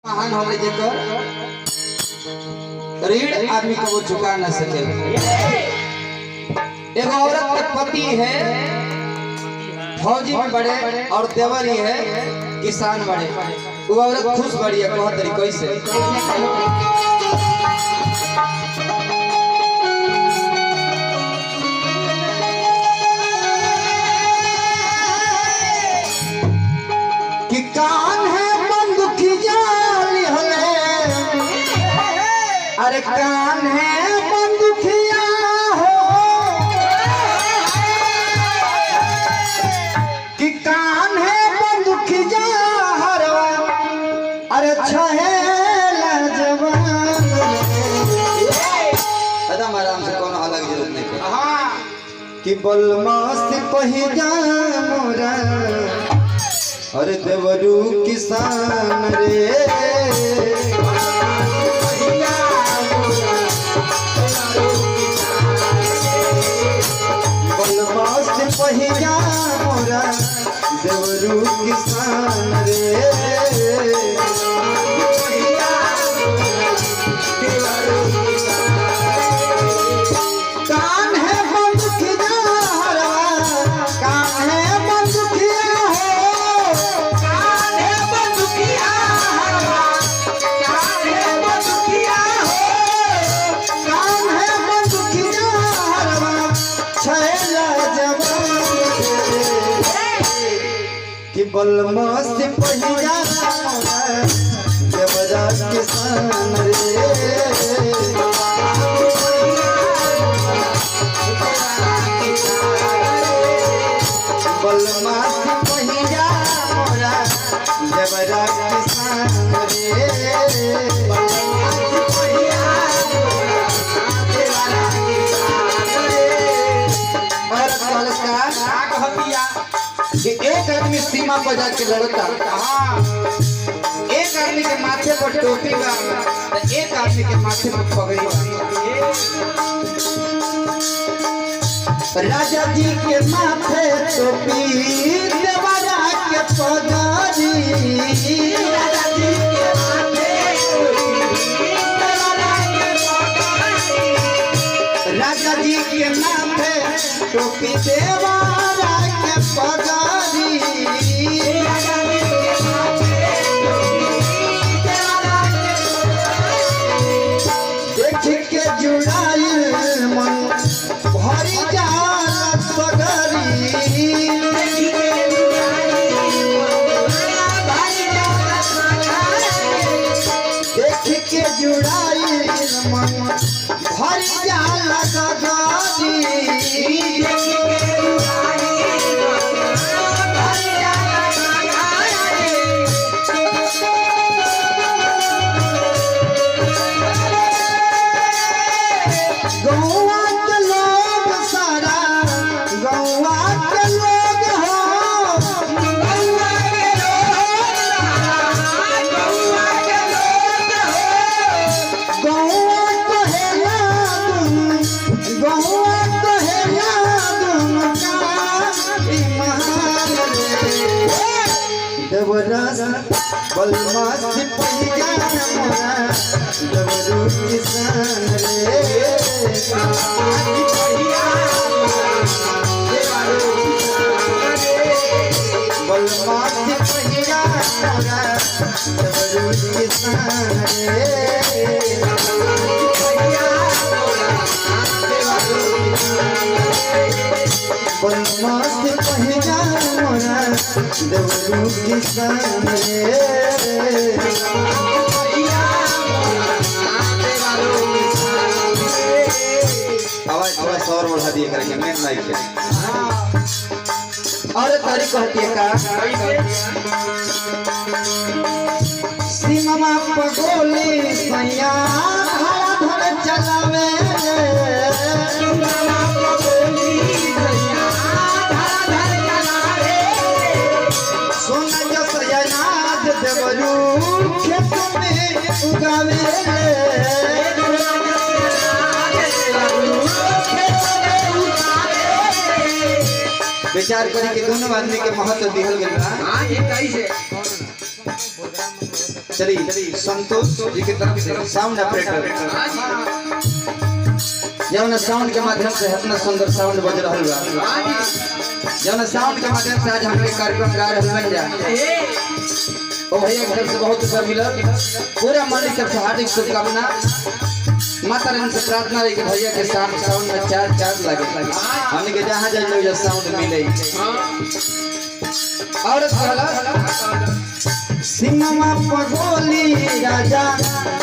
महान होले जेकर रीढ़ आदमी को वो झुका न सके। एक औरत के पति है फौजी में बड़े और देवर ही है किसान बड़े। वो औरत खुश बड़ी है बहुत तरीके से। कि कान है बंदूकी जाली हले, अरे कान है बंदूकिया हो, कि कान है बंदूकी जा हरवा, अरे छहेला जवान। एकदम आराम से कोनो अलग जरूरत नहीं है। हाँ कि बलमास पही जा मोरा, अरे देवरू किसान रे, बलमास पहिया मोरा देवरू किसान रे। कान है बंदूकिया हरवा, कान है बंदूकिया हो, कान है बंदूकिया हरवा, कान है बंदूकिया हो, कान है बंदूकिया हरवा, छैला जवान कि बलमास पहिया देवरा किसान रे। बलमास पहिया मोरा देवरा किसान रे। कि एक आदमी सीमा पर जाके लड़ता, एक आदमी के माथे पर टोपी बा, एक आदमी के माथे पर पगड़ी बा। राजा जी के माथे टोपी, देवरा के पगड़ी, राजा जी के माथे राजा जी के माथे टोपी, देवरा के पगड़ी, देख के जुड़ाई मन भरी जाला सगरी, देख के जुड़ाई मन भरी जाला सगरी। गौवा के लोग सारा, गौवा के लोग हो, गौवा के लोग सारा, गौवा के लोग हो, गौवा कहेला तुम, गौवा कहेला तुम काली महान रे। देवरा बलमास पहिया मोरा देवरू किसान रे। बलमास पहिया मोरा देवरू किसान रे। बलमास पहिया मोरा देवरू किसान रे। आवाज थोड़ा सा और बढ़ा दिए करेंगे मेन माइक पे। और तारीख कहती है का सीमा पगोली सैया धर धर चलावे, सीमा पगोली सैया धर धर चलावे, सोना जस अनाज देवरू खेत में उगावे, विचार करी कि दोनों आदमी के महत्व दिहल गइल बा। हां ये कैसे चलिए संतोष जी की तरफ से साउंड ऑपरेटर जौन साउंड के माध्यम से इतना सुंदर साउंड बज रहा है, जौन साउंड के माध्यम से आज हमने कार्यक्रम गा रहे बन जा ओ भैया की तरफ से बहुत रुपया मिला, पूरा मन की तरफ से हार्दिक शुभकामना। माता रानी से प्रार्थना रही कि भैया के साउंड में चार चार लगे, हमने के जहाँ जाए साउंड मिले। और सिनेमा पगोली राजा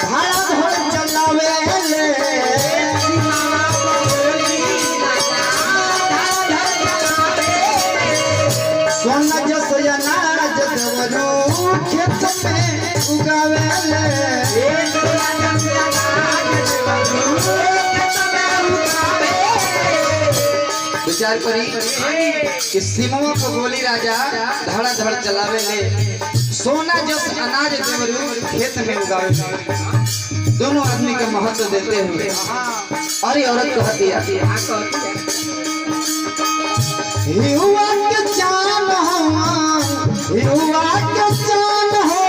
भाड़ा धोड़ चलावे ले, सोना जस अनाज देवरू खेत में उगावे ले, विचार करी कि सिनेमा पगोली राजा धड़ा धड़ चलावे ले, सोना जस अनाज देवरू खेत में उगावे ले। दोनों आदमी का महत्व देते हुए अरे औरत कहती है युवा के जान हो, युवा के जान हो,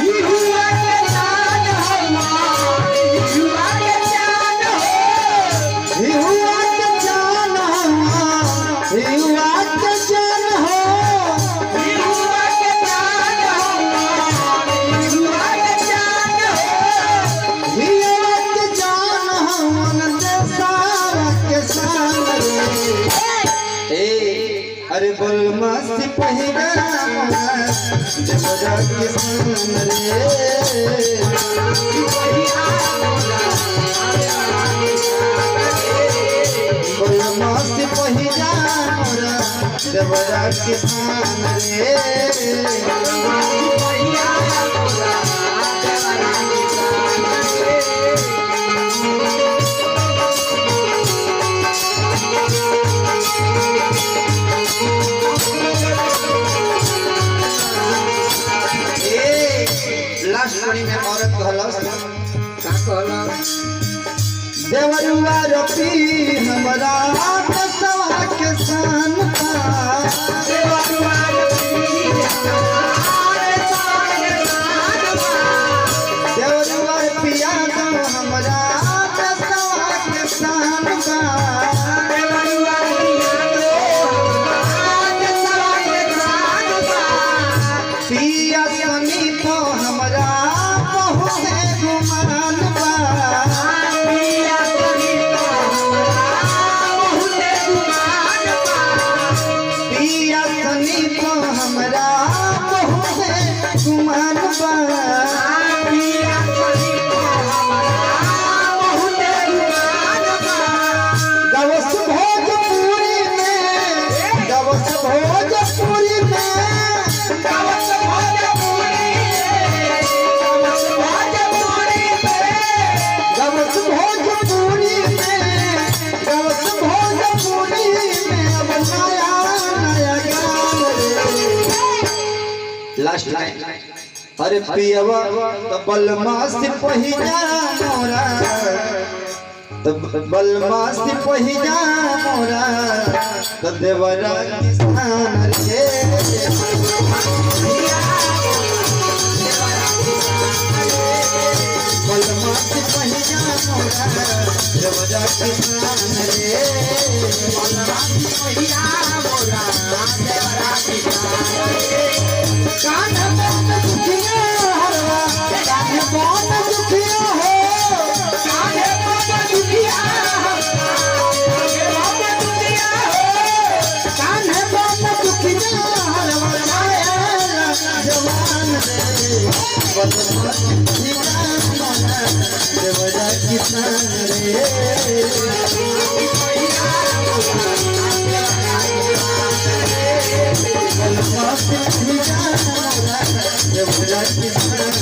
युवा के जान हो, युवा के जान हो, युवा के जान हो, युवा के जान हो, युवा के जान हो, युवा के जान हो, युवा के जान हो, मन देशवा के सामने। अरे बोल मस्ती पहिरा देवरा किसान रे, बोल मस्ती पहिरा देवरा किसान रे, में औरत कहलस का कहलस देवरुआ रपी हमरा दसवा के सान का, देवरुआ रपी हमरा दसवा के सान का, देवरुआ पिया दो हमरा दसवा के सान का, देवरुआ पिया दो हमरा दसवा के सान का, पिया सनी तो हमरा गुमान बा, पिया सनी तो हमरा बहुत गुमान बा, पिया सनी तो हमरा बहुत गुमान बा, पिया सनी तो हमरा बहुत गुमान बा। गवस भोजपुरी में, गवस भोजपुरी में, गवस भोजपुरी लास्ट लाइन अरे पियवा तो बलमा से पहिजा मोरा, तो बलमा से पहिजा मोरा, तो देवरा किसान रे, बलमा से पहिजा मोरा देवरा किसान रे, बलमा से पहिजा मोरा देवरा किसान रे। कान्हा बहुत दुखिया हरवा, कान्हा बहुत दुखिया हो, कान्हा बहुत दुखिया हो, कान्हा बहुत दुखिया हो, कान्हा बहुत दुखिया हरवा माया जवान रे, बलमा देवरा किसान रे, बलमा देवरा किसान